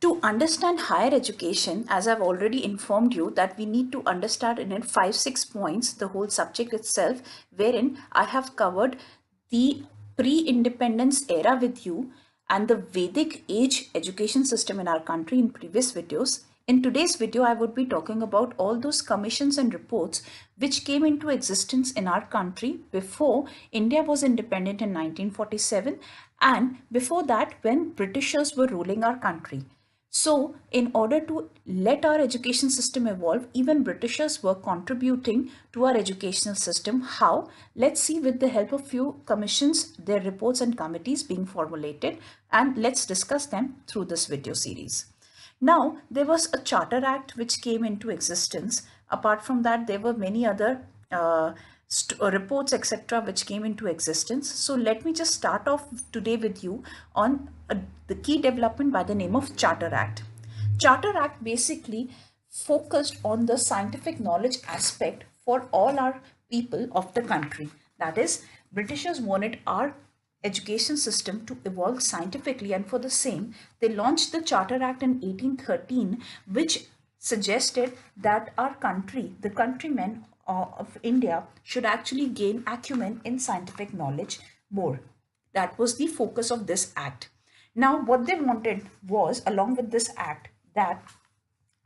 To understand higher education, as I've already informed you, that we need to understand in 5-6 points the whole subject itself, wherein I have covered the pre-independence era with you and the Vedic age education system in our country in previous videos. In today's video, I would be talking about all those commissions and reports which came into existence in our country before India was independent in 1947 and before that when Britishers were ruling our country. So, in order to let our education system evolve, even Britishers were contributing to our educational system. How? Let's see with the help of few commissions, their reports and committees being formulated, and let's discuss them through this video series. Now, there was a Charter Act which came into existence. Apart from that, there were many other reports, etc., which came into existence. So let me just start off today with you on the key development by the name of Charter Act. Charter Act basically focused on the scientific knowledge aspect for all our people of the country. That is, Britishers wanted our education system to evolve scientifically, and for the same, they launched the Charter Act in 1813, which suggested that our country, the countrymen of India, should actually gain acumen in scientific knowledge more. That was the focus of this act. Now, what they wanted was, along with this act, that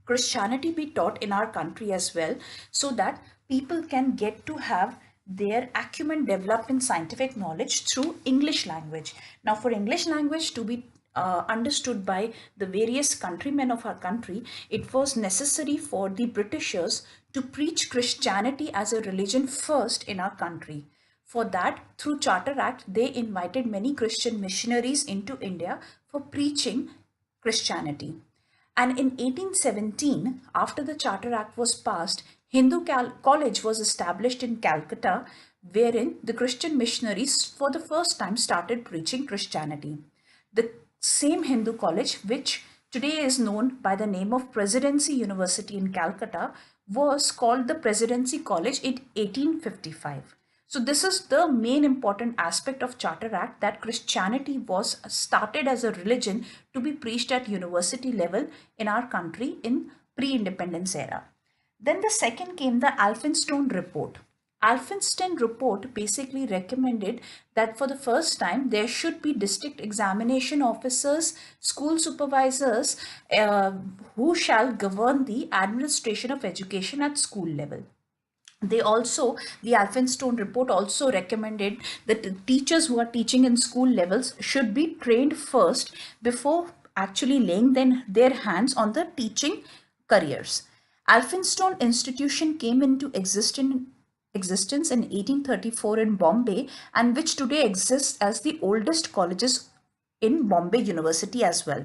Christianity be taught in our country as well, so that people can get to have their acumen developed in scientific knowledge through English language. Now, for English language to be understood by the various countrymen of our country, it was necessary for the Britishers to preach Christianity as a religion first in our country. For that, through Charter Act, they invited many Christian missionaries into India for preaching Christianity. And in 1817, after the Charter Act was passed, Hindu College was established in Calcutta, wherein the Christian missionaries for the first time started preaching Christianity. The same Hindu college, which today is known by the name of Presidency University in Calcutta, was called the Presidency College in 1855. So this is the main important aspect of Charter Act, that Christianity was started as a religion to be preached at university level in our country in pre-independence era. Then the second came the Elphinstone Report. Elphinstone Report basically recommended that for the first time there should be district examination officers, school supervisors who shall govern the administration of education at school level. The Elphinstone Report also recommended that the teachers who are teaching in school levels should be trained first before actually laying their hands on the teaching careers. Elphinstone Institution came into existence in 1834 in Bombay, and which today exists as the oldest colleges in Bombay University as well.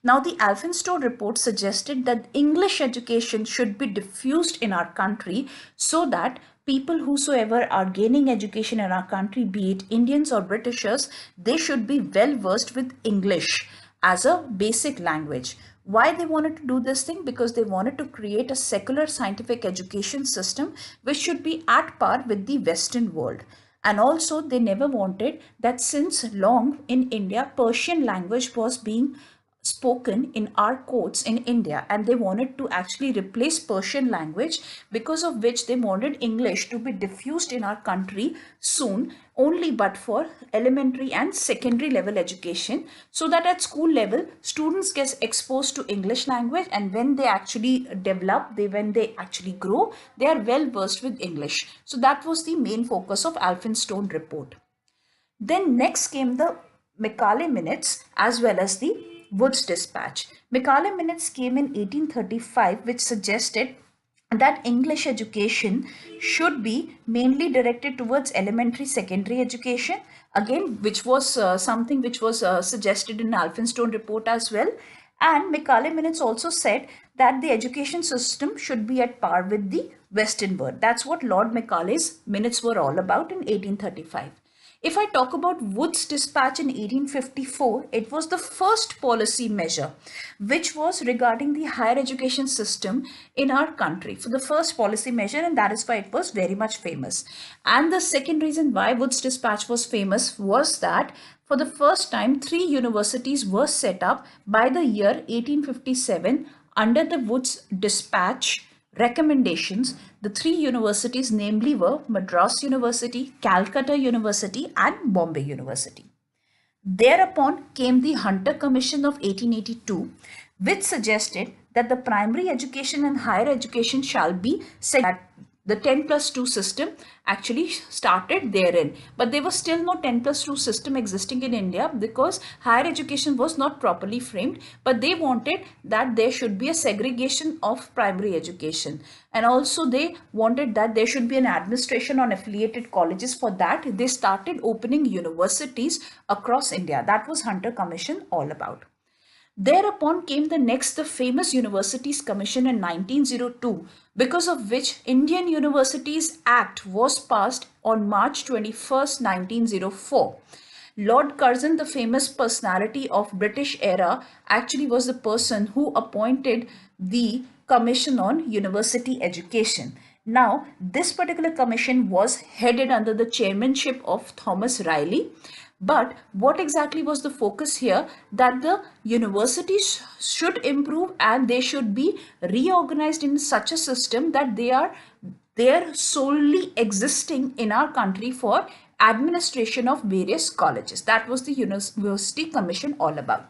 Now, the Elphinstone Report suggested that English education should be diffused in our country so that people whosoever are gaining education in our country, be it Indians or Britishers, they should be well versed with English as a basic language. Why they wanted to do this thing? Because they wanted to create a secular scientific education system which should be at par with the Western world. And also they never wanted that, since long in India, Persian language was being spoken in our courts in India, and they wanted to actually replace Persian language, because of which they wanted English to be diffused in our country soon, only but for elementary and secondary level education, so that at school level students get exposed to English language, and when they actually develop, when they actually grow, they are well versed with English. So that was the main focus of Elphinstone Report. Then next came the McCallum Minutes as well as the Woods Dispatch. McCallum Minutes came in 1835, which suggested that English education should be mainly directed towards elementary secondary education, again which was something which was suggested in Elphinstone Report as well. And McCallum Minutes also said that the education system should be at par with the Western world. That's what Lord Macaulay's Minutes were all about in 1835. If I talk about Wood's dispatch in 1854, it was the first policy measure which was regarding the higher education system in our country, for the first policy measure, and that is why it was very much famous. And the second reason why Wood's dispatch was famous was that for the first time 3 universities were set up by the year 1857 under the Wood's dispatch recommendations. The 3 universities namely were Madras University, Calcutta University and Bombay University. Thereupon came the Hunter Commission of 1882, which suggested that the primary education and higher education shall be segregated. The 10+2 system actually started therein, but there was still no 10+2 system existing in India because higher education was not properly framed, but they wanted that there should be a segregation of primary education, and also they wanted that there should be an administration on affiliated colleges. For that, they started opening universities across India. That was Hunter Commission all about. Thereupon came the famous Universities Commission in 1902, because of which Indian Universities Act was passed on March 21st, 1904. Lord Curzon, the famous personality of British era, actually was the person who appointed the Commission on University Education. Now, this particular commission was headed under the chairmanship of Thomas Riley. But what exactly was the focus here? That the universities should improve and they should be reorganized in such a system that they are solely existing in our country for administration of various colleges. That was the University Commission all about.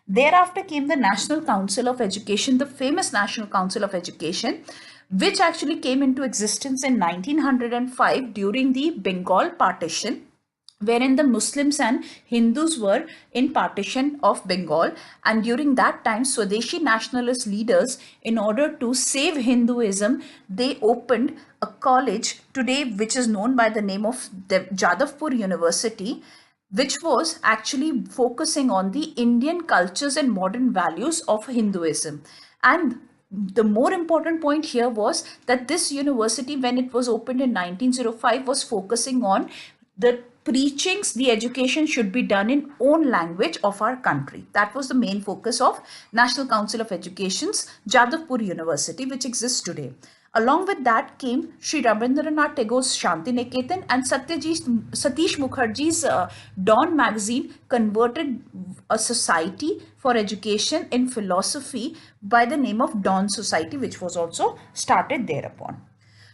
Thereafter came the National Council of Education, the famous National Council of Education, which actually came into existence in 1905 during the Bengal partition, wherein the Muslims and Hindus were in partition of Bengal. And during that time, Swadeshi nationalist leaders, in order to save Hinduism, they opened a college today which is known by the name of Jadavpur University, which was actually focusing on the Indian cultures and modern values of Hinduism. And the more important point here was that this university, when it was opened in 1905, was focusing on the preachings, the education should be done in own language of our country. That was the main focus of National Council of Education's Jadavpur University, which exists today. Along with that came Sri Rabindranath Tagore's Shanti Niketan, and Satish Mukherjee's Dawn magazine converted a society for education in philosophy by the name of Dawn Society, which was also started thereupon.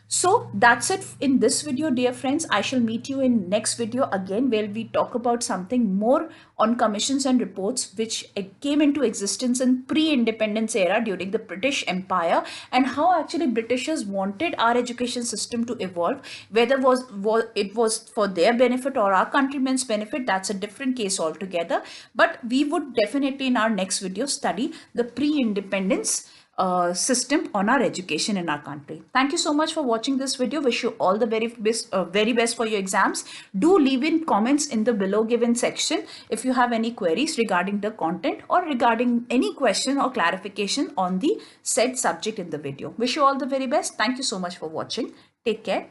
So that's it in this video, dear friends. I shall meet you in next video again, where we talk about something more on commissions and reports which came into existence in pre-independence era during the British Empire, and how actually Britishers wanted our education system to evolve. Whether it was for their benefit or our countrymen's benefit, that's a different case altogether. But we would definitely in our next video study the pre-independence system on our education in our country. Thank you so much for watching this video. Wish you all the very best for your exams. Do leave in comments in the below given section if you have any queries regarding the content or regarding any question or clarification on the said subject in the video. Wish you all the very best. Thank you so much for watching. Take care.